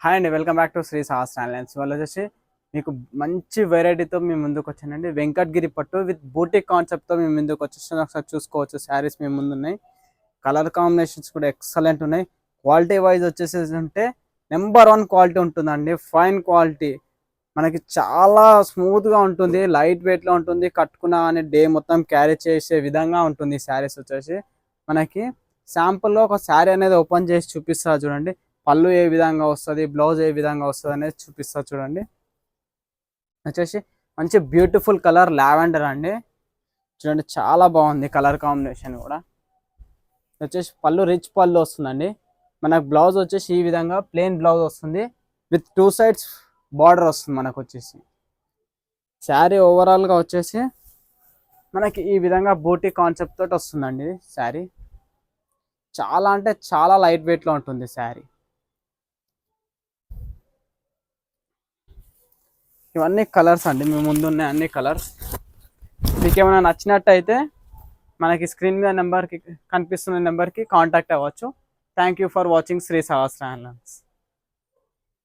Hi అండి, welcome back to Sri Sahasra Onlines. వాళ్ళు వచ్చేసి మీకు మంచి వెరైటీతో మేము ముందుకు వచ్చానండి. వెంకటగిరి పట్టు విత్ బూటిక్ కాన్సెప్ట్తో మేము ముందుకు వచ్చేసాను. ఒకసారి చూసుకోవచ్చు, శారీస్ మేము ముందు ఉన్నాయి. కలర్ కాంబినేషన్స్ కూడా ఎక్సలెంట్ ఉన్నాయి. క్వాలిటీ వైజ్ వచ్చేసి ఉంటే నెంబర్ 1 క్వాలిటీ ఉంటుందండి. ఫైన్ క్వాలిటీ, మనకి చాలా స్మూత్గా ఉంటుంది, లైట్ వెయిట్లో ఉంటుంది. కట్టుకున్న అని డే మొత్తం క్యారీ చేసే విధంగా ఉంటుంది. శారీస్ వచ్చేసి మనకి శాంపుల్లో ఒక శారీ అనేది ఓపెన్ చేసి చూపిస్తా చూడండి. పళ్ళు ఏ విధంగా వస్తుంది, బ్లౌజ్ ఏ విధంగా వస్తుంది అనేది చూపిస్తా చూడండి. వచ్చేసి మంచి బ్యూటిఫుల్ కలర్ లావెండర్ అండి. చూడండి చాలా బాగుంది కలర్ కాంబినేషన్ కూడా. వచ్చేసి పళ్ళు రిచ్ పళ్ళు వస్తుందండి. మనకు బ్లౌజ్ వచ్చేసి ఈ విధంగా ప్లెయిన్ బ్లౌజ్ వస్తుంది విత్ 2 sides బార్డర్ వస్తుంది. మనకు వచ్చేసి శారీ ఓవరాల్గా వచ్చేసి మనకి ఈ విధంగా బూటీ కాన్సెప్ట్ తోటి వస్తుందండి. శారీ చాలా అంటే చాలా లైట్ వెయిట్లో ఉంటుంది శారీ. ఇవన్నీ కలర్స్ అండి, మీ ముందు ఉన్నాయి అన్ని కలర్స్. మీకు ఏమైనా నచ్చినట్టయితే మనకి స్క్రీన్ మీద నెంబర్కి కనిపిస్తున్న నెంబర్కి కాంటాక్ట్ అవ్వచ్చు. Thank you for watching Sri Sahasra onlines.